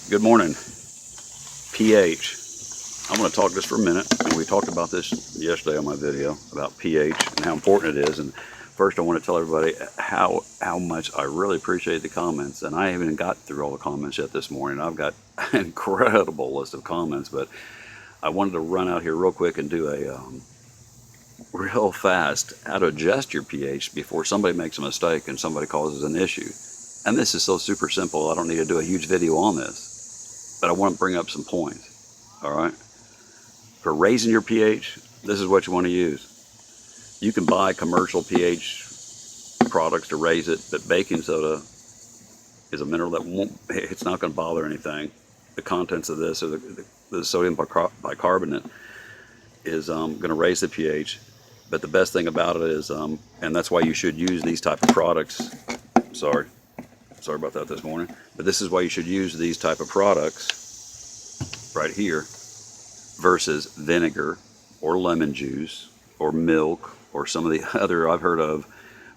Good morning. pH. I'm going to talk just for a minute. And we talked about this yesterday on my video about pH and how important it is. And first, I want to tell everybody how much I really appreciate the comments. And I haven't even got through all the comments yet this morning. I've got an incredible list of comments, but I wanted to run out here real quick and do a real fast how to adjust your pH before somebody makes a mistake and somebody causes an issue. And this is so super simple. I don't need to do a huge video on this, but I want to bring up some points. All right. For raising your pH, this is what you want to use. You can buy commercial pH products to raise it, but baking soda is a mineral that it's not going to bother anything. The contents of this, or the sodium bicarbonate, is going to raise the pH. But the best thing about it is, and that's why you should use these type of products. Sorry about that this morning. But this is why you should use these type of products right here versus vinegar or lemon juice or milk or some of the other. I've heard of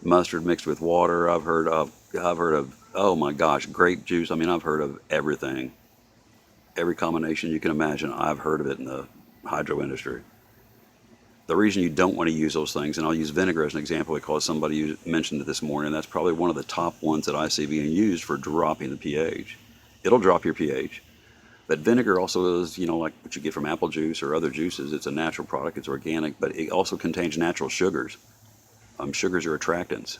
mustard mixed with water. I've heard of oh my gosh, grape juice. I mean, I've heard of everything. Every combination you can imagine, I've heard of it in the hydro industry. The reason you don't want to use those things, and I'll use vinegar as an example because somebody mentioned it this morning, that's probably one of the top ones that I see being used for dropping the pH. It'll drop your pH. But vinegar also is, like what you get from apple juice or other juices. It's a natural product, it's organic, but it also contains natural sugars. Sugars are attractants.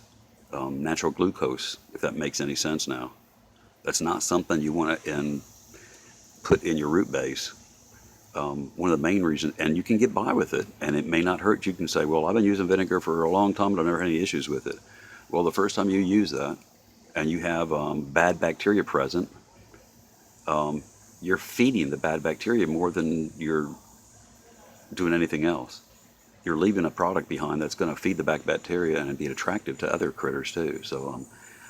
Natural glucose, if that makes any sense now. That's not something you want to put in your root base. One of the main reasons, and you can get by with it, and it may not hurt. You can say, well, I've been using vinegar for a long time, but I've never had any issues with it. Well, the first time you use that, and you have bad bacteria present, you're feeding the bad bacteria more than you're doing anything else. You're leaving a product behind that's going to feed the bad bacteria and be attractive to other critters too. So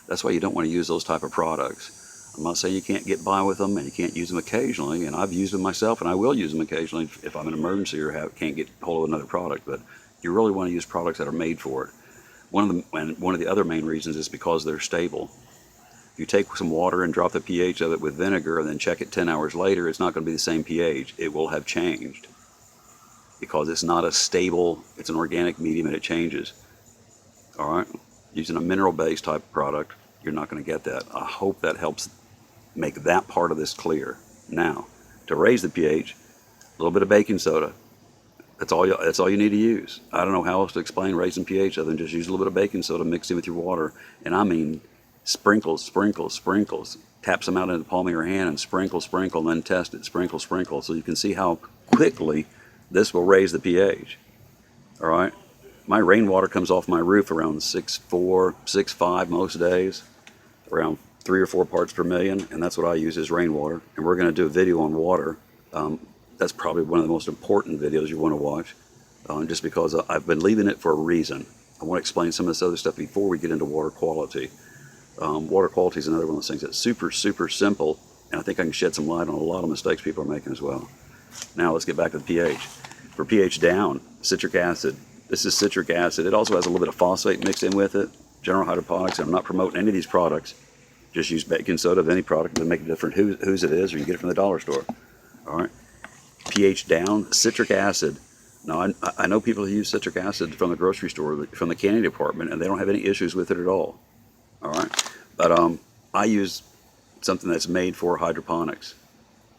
that's why you don't want to use those type of products. I'm not saying you can't get by with them and you can't use them occasionally, and I've used them myself and I will use them occasionally if I'm in an emergency or can't get hold of another product, but you really want to use products that are made for it. One of the other main reasons is because they're stable. If you take some water and drop the pH of it with vinegar and then check it 10 hours later, it's not going to be the same pH. It will have changed because it's not a stable, it's an organic medium and it changes. All right? Using a mineral-based type of product, you're not going to get that. I hope that helps make that part of this clear. Now, to raise the pH, a little bit of baking soda. That's all you need to use. I don't know how else to explain raising pH other than just use a little bit of baking soda mixed in with your water. And I mean sprinkles. Tap some out in the palm of your hand and sprinkle, and then test it. Sprinkle. So you can see how quickly this will raise the pH. All right? My rainwater comes off my roof around 6.4, 6.5 most days, around 3 or 4 parts per million, and that's what I use as rainwater. And we're going to do a video on water. That's probably one of the most important videos you want to watch, just because I've been leaving it for a reason. I want to explain some of this other stuff before we get into water quality. Water quality is another one of those things that's super simple, and I think I can shed some light on a lot of mistakes people are making as well. Now let's get back to the pH. For pH down, citric acid. This is citric acid. It also has a little bit of phosphate mixed in with it. General hydroponics, I'm not promoting any of these products. Just use baking soda of any product. It doesn't make a difference whose it is, or you get it from the dollar store. All right. pH down, citric acid. Now, I know people who use citric acid from the grocery store, from the canning department, and they don't have any issues with it at all. All right. But I use something that's made for hydroponics,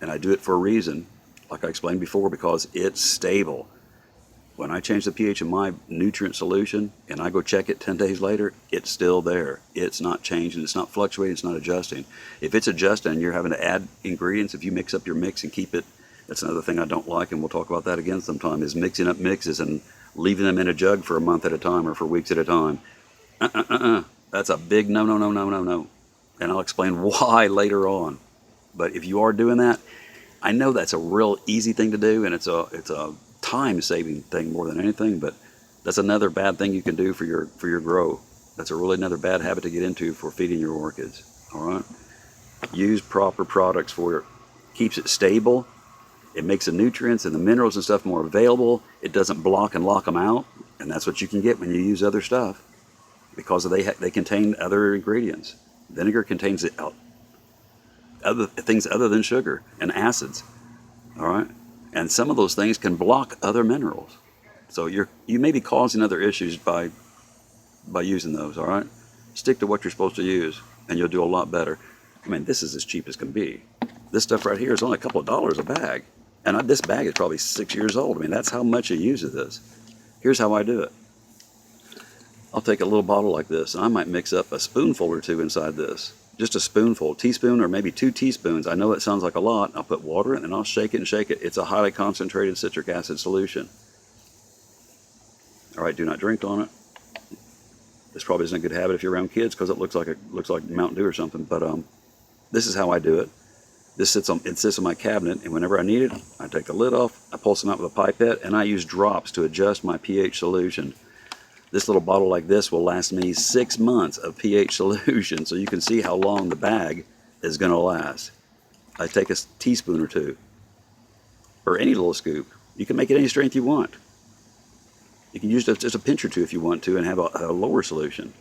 and I do it for a reason, like I explained before, because it's stable. When I change the pH of my nutrient solution and I go check it 10 days later, it's still there. It's not changing, it's not fluctuating, it's not adjusting. If it's adjusting and you're having to add ingredients, if you mix up your mix and keep it, that's another thing I don't like, and we'll talk about that again sometime, is mixing up mixes and leaving them in a jug for a month at a time or for weeks at a time. That's a big no. And I'll explain why later on. But if you are doing that, I know that's a real easy thing to do, and it's a time-saving thing more than anything, but that's another bad thing you can do for your grow. That's another bad habit to get into for feeding your orchids. All right, use proper products for it. Keeps it stable. It makes the nutrients and the minerals and stuff more available. It doesn't block and lock them out, and that's what you can get when you use other stuff, because they contain other ingredients. Vinegar contains other things other than sugar and acids. All right, and some of those things can block other minerals. So you may be causing other issues by using those. All right, stick to what you're supposed to use, and you'll do a lot better. I mean, this is as cheap as can be. This stuff right here is only a couple of dollars a bag, and this bag is probably 6 years old. I mean, that's how much it uses this. Here's how I do it. I'll take a little bottle like this, and I might mix up a spoonful or two inside this. Just a spoonful, teaspoon or maybe 2 teaspoons. I know it sounds like a lot. I'll put water in it and I'll shake it and shake it. It's a highly concentrated citric acid solution. All right, do not drink on it. This probably isn't a good habit if you're around kids because it looks like Mountain Dew or something. But this is how I do it. This sits on my cabinet, and whenever I need it, I take the lid off, I pull some out with a pipette, and I use drops to adjust my pH solution. This little bottle like this will last me 6 months of pH solution, so you can see how long the bag is going to last. I take a teaspoon or two, or any little scoop. You can make it any strength you want. You can use just a pinch or two if you want to and have a lower solution.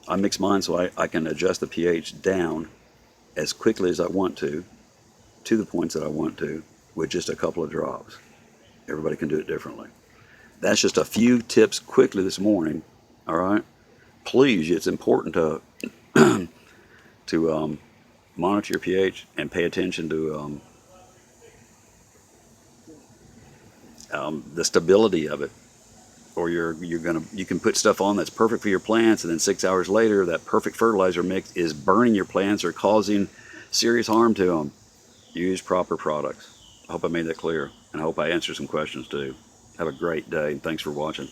I mix mine so I can adjust the pH down as quickly as I want to the points that I want to, with just a couple of drops. Everybody can do it differently. That's just a few tips quickly this morning. All right, please, it's important to monitor your pH and pay attention to the stability of it, or you can put stuff on that's perfect for your plants, and then 6 hours later, that perfect fertilizer mix is burning your plants or causing serious harm to them. Use proper products. I hope I made that clear, and I hope I answered some questions too. Have a great day, and thanks for watching.